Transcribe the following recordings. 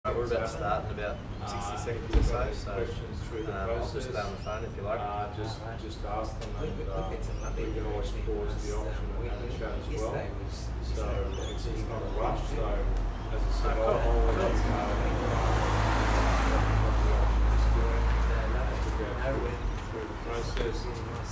We're about to start in about 60 seconds or so, I'll just stay on the phone if you like. Just ask them, and we can always pause the auction and have a chat as well. So it's not a rush, so as I said, I'll let you know what the auction is doing. As we go through the process,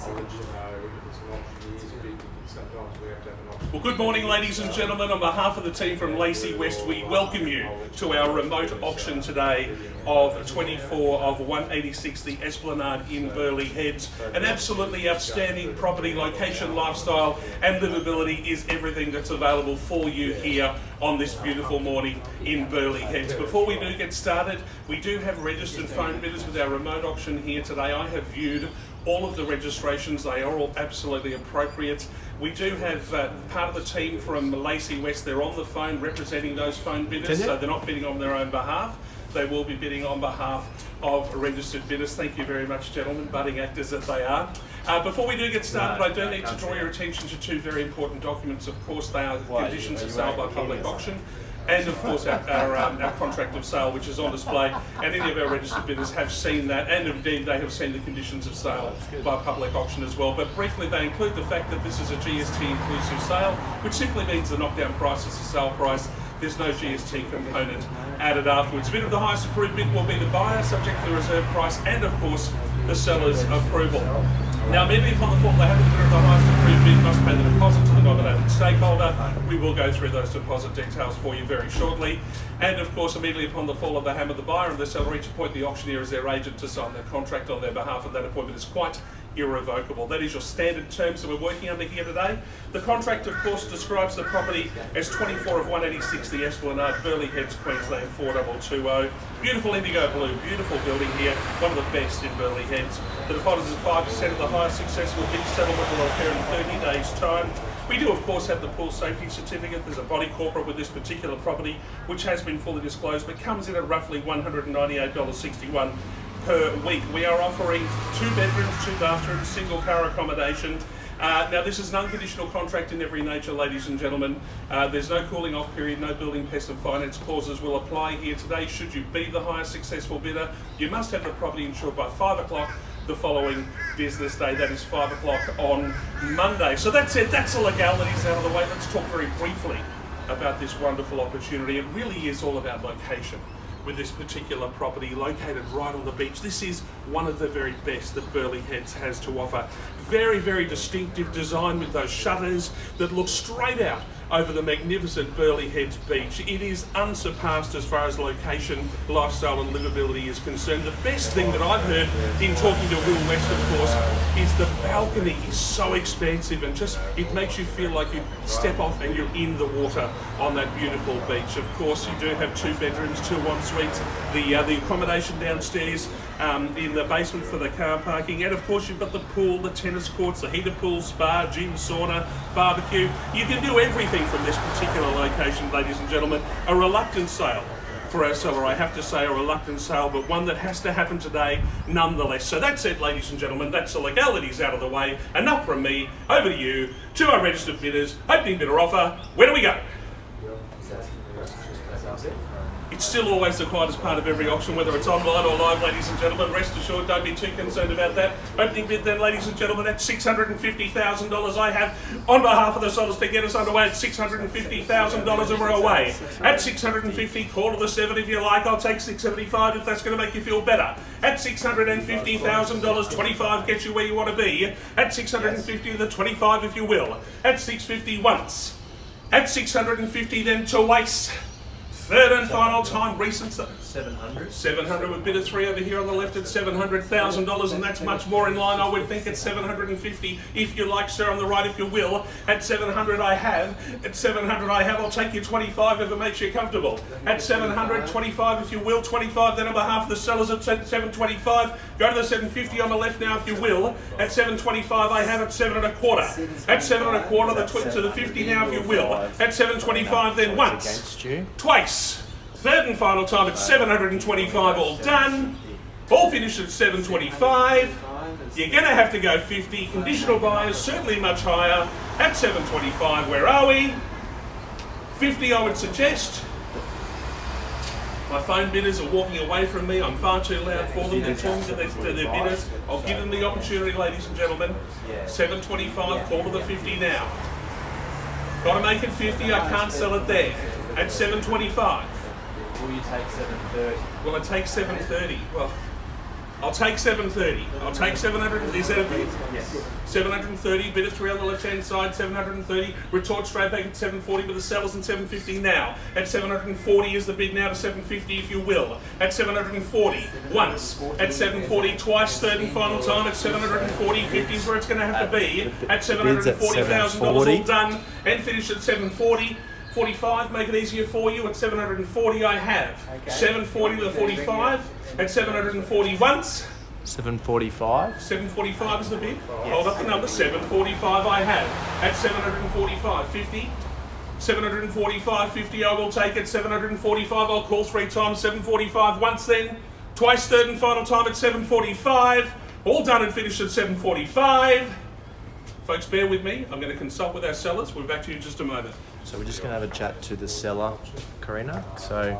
I'll let you know if it's an auction year's big. Sometimes we have to have an auction. Well, good morning, ladies and gentlemen. On behalf of the team from Lacey West, we welcome you to our remote auction today of 24 of 186 the Esplanade in Burleigh Heads. An absolutely outstanding property. Location, lifestyle and livability is everything that's available for you here on this beautiful morning in Burleigh Heads. Before we do get started, we do have registered phone bidders with our remote auction here today. I have viewed all of the registrations. They are all absolutely appropriate. We do have part of the team from Lacey West. They're on the phone representing those phone bidders, so they're not bidding on their own behalf. They will be bidding on behalf of registered bidders. Thank you very much, gentlemen, budding actors that they are. Before we do get started, I do need to draw your attention to two very important documents. Of course, they are the conditions of sale by public auction, and of course our contract of sale, which is on display, and any of our registered bidders have seen that, and indeed they have seen the conditions of sale by public auction as well. But briefly, they include the fact that this is a GST inclusive sale, which simply means the knockdown price is the sale price. There's no GST component added afterwards. Bid of the highest approved bid will be the buyer, subject to the reserve price, and of course the seller's approval. Now, immediately upon the fall, they have the bidder of the highest approved bid must pay the deposit to the nominated stakeholder. We will go through those deposit details for you very shortly. And of course, immediately upon the fall of the hammer, the buyer and the seller each appoint the auctioneer as their agent to sign their contract on their behalf, and that appointment is quite irrevocable. That is your standard terms that we're working under here today. The contract, of course, describes the property as 24 of 186 the Esplanade, Burleigh Heads, Queensland 4220. Beautiful indigo blue, beautiful building here, one of the best in Burleigh Heads. The deposit is 5% of the highest successful bid. Settlement will occur in 30 days' time. We do, of course, have the pool safety certificate. There's a body corporate with this particular property, which has been fully disclosed, but comes in at roughly $198.61 per week. We are offering 2 bedrooms, 2 bathrooms, single car accommodation. Now, this is an unconditional contract in every nature, ladies and gentlemen. There's no cooling off period, no building pest and finance clauses will apply here today. Should you be the highest successful bidder, you must have the property insured by 5 o'clock the following business day. That is 5 o'clock on Monday. So that's it. That's the legalities out of the way. Let's talk very briefly about this wonderful opportunity. It really is all about location with this particular property located right on the beach. This is one of the very best that Burleigh Heads has to offer. Very, very distinctive design with those shutters that look straight out over the magnificent Burleigh Heads beach. It is unsurpassed as far as location, lifestyle and livability is concerned. The best thing that I've heard in talking to Will West, of course, is the balcony is so expansive and just it makes you feel like you step off and you're in the water on that beautiful beach. Of course, you do have 2 bedrooms, 2 en-suites, the accommodation downstairs in the basement for the car parking, and of course you've got the pool, the tennis courts, the heated pool, spa, gym, sauna, barbecue. You can do everything from this particular location, ladies and gentlemen. A reluctant sale for our seller, I have to say, a reluctant sale, but one that has to happen today nonetheless. So that's it, ladies and gentlemen. That's the legalities out of the way. Enough from me. Over to you, to our registered bidders. Opening bidder offer. Where do we go? It's still always the quietest part of every auction, whether it's online or live, ladies and gentlemen. Rest assured, don't be too concerned about that. Opening bid then, ladies and gentlemen, at $650,000 I have on behalf of the sellers to get us underway at $650,000 and we're away. At $650, call to the 7 if you like. I'll take $675 if that's going to make you feel better. At $650,000, 25 gets you where you want to be. At $650, the 25 if you will. At $650 once. At $650 then twice. Third and final time, recent 700. 700 with bidder 3 over here on the left at $700,000, and that's much more in line, I would think, at 750 if you like, sir, on the right if you will. At 700 I have. At 700 I have. I'll take you 25 if it makes you comfortable. At 700, 25 if you will. 25 then on behalf of the sellers at 725. Go to the 750 on the left now if you will. At 725 I have at 7 1/4. At 7 1/4 to the 50 now if you will. At 725 then once, twice. Third and final time at 725, all done. All finished at 725. You're going to have to go 50. Conditional buyers, certainly much higher. At 725, where are we? 50, I would suggest. My phone bidders are walking away from me. I'm far too loud for them. They're talking to their bidders. I'll give them the opportunity, ladies and gentlemen. 725, call to the 50 now. Got to make it 50, I can't sell it there. At 725. Will you take 730? Will I take 730? Well, I'll take 730. I'll take 700. Is that a bid? Yes. 730, bid at 3 on the left-hand side, 730. Retort straight back at 740, but the seller's at 750 now. At 740 is the bid now to 750, if you will. At 740, once. At 740, twice, third and final time. At 740, 50 is where it's going to have to be. At $740,000, all done and finished at 740. 45, make it easier for you. At 740 I have. 740 to the 45. At 740 once. 745. 745 is the bid. Hold up the number. 745 I have. At 745, 50. 745, 50 I will take. At 745 I'll call 3 times. 745 once then. Twice, third and final time at 745. All done and finished at 745. Folks, bear with me. I'm going to consult with our sellers. We'll be back to you in just a moment. So we're just going to have a chat to the seller, Karina. So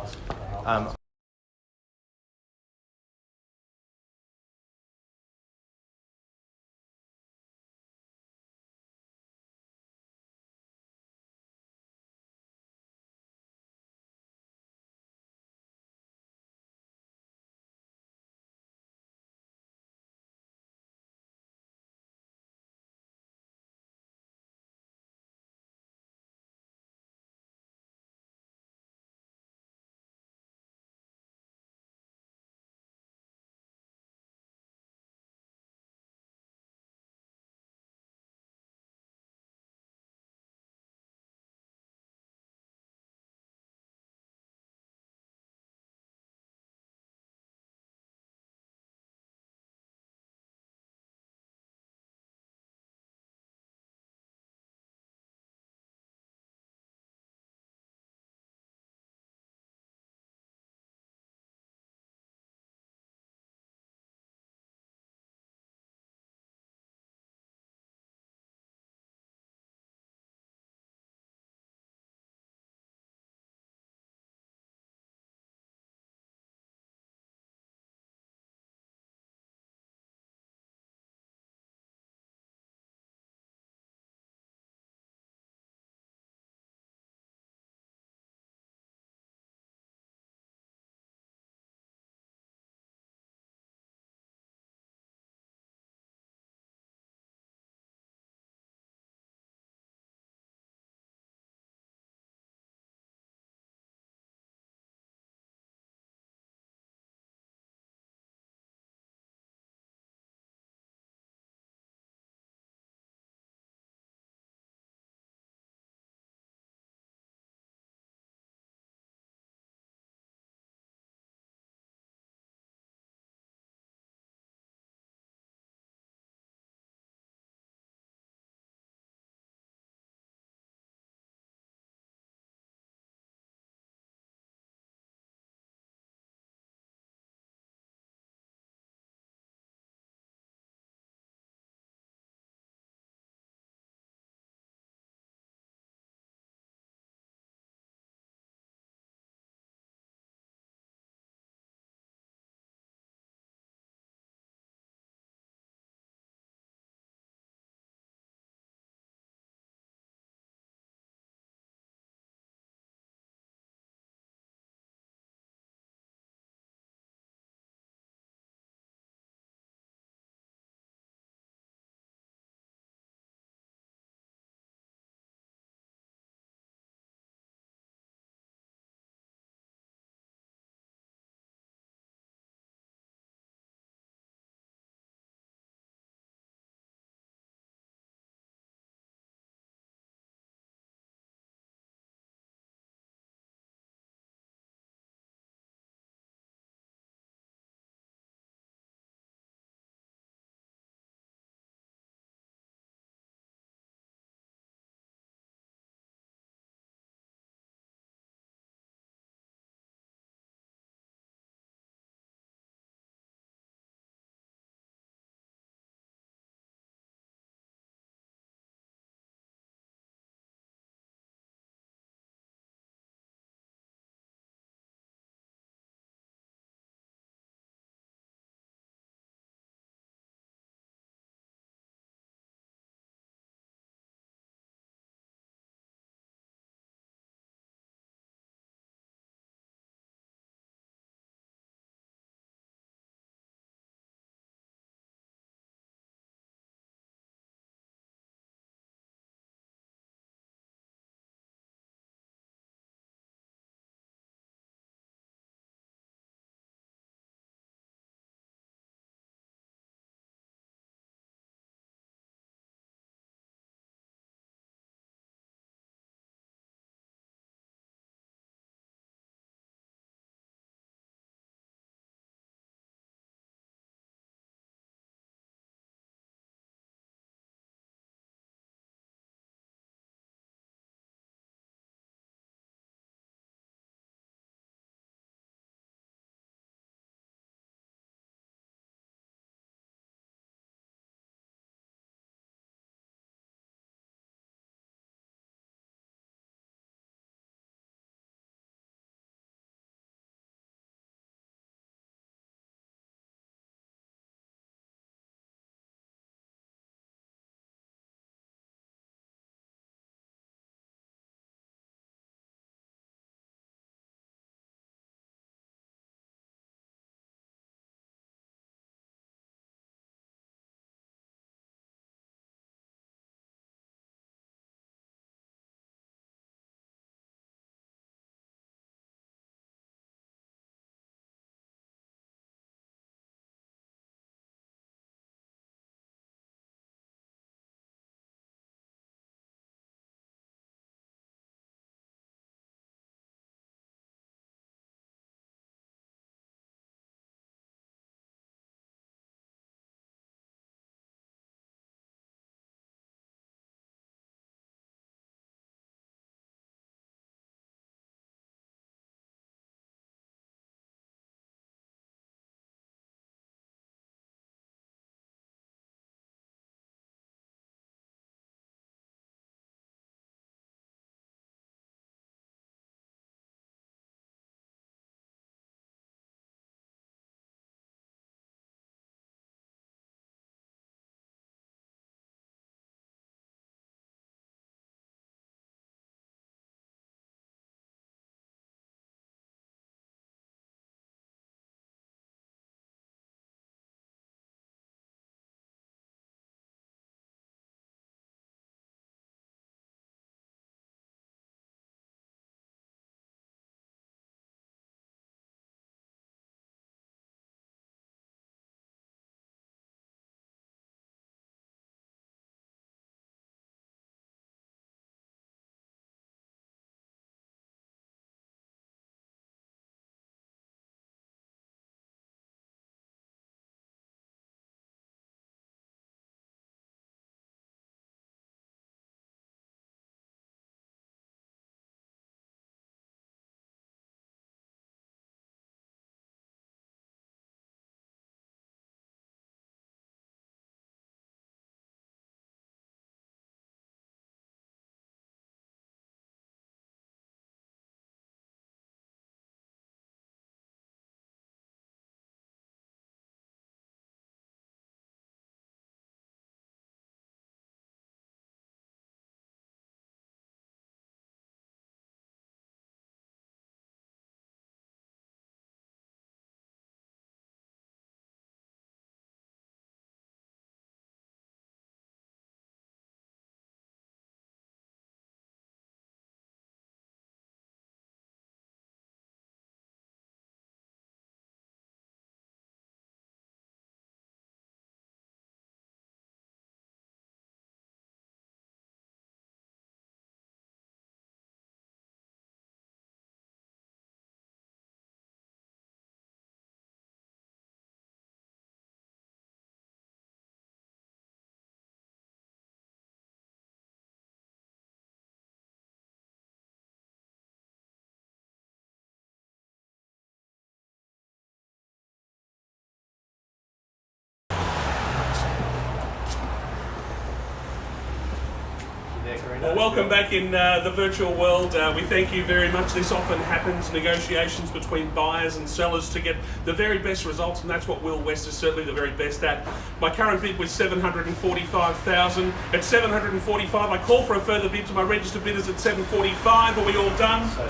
Well, welcome back in the virtual world. We thank you very much. This often happens, negotiations between buyers and sellers to get the very best results, and that's what Will West is certainly the very best at. My current bid was $745,000. At $745, I call for a further bid to my registered bidders at $745. Are we all done? So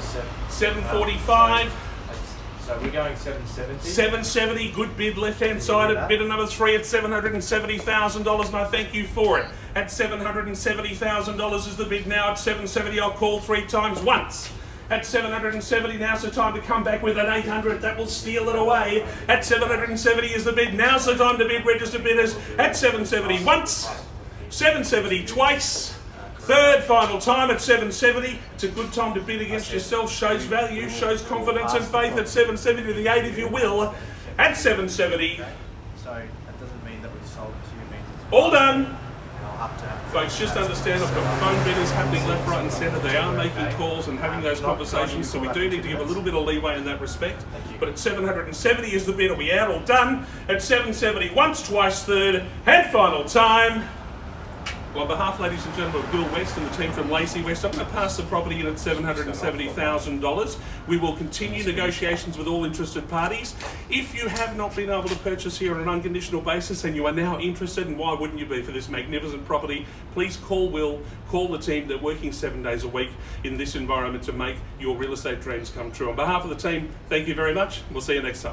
$745. So we're going 770. $770, good bid, left-hand side at bidder number 3 at $770,000, and I thank you for it. At $770,000 is the bid now. At $770, I'll call 3 times once. At $770, now's the time to come back with an $800. That will steal it away. At $770 is the bid. Now's the time to bid, registered bidders. At $770 once, $770 twice. Third final time at $770. It's a good time to bid against yourself. Shows value, shows confidence and faith at $770 to the 8 if you will. At $770. So that doesn't mean that we've sold it to you. It means it's All done. And I'll have to. Folks, just understand I've got phone bidders happening left, right and centre. They are making calls and having those conversations, so we do need to give a little bit of leeway in that respect. But at $770 is the bid. Are we out? All done. At $770 once, twice, third and final time. Well, on behalf, ladies and gentlemen, of Will West and the team from Lacey West, I'm going to pass the property in at $770,000. We will continue negotiations with all interested parties. If you have not been able to purchase here on an unconditional basis and you are now interested, and why wouldn't you be for this magnificent property, please call Will, call the team. They're working 7 days a week in this environment to make your real estate dreams come true. On behalf of the team, thank you very much. We'll see you next time.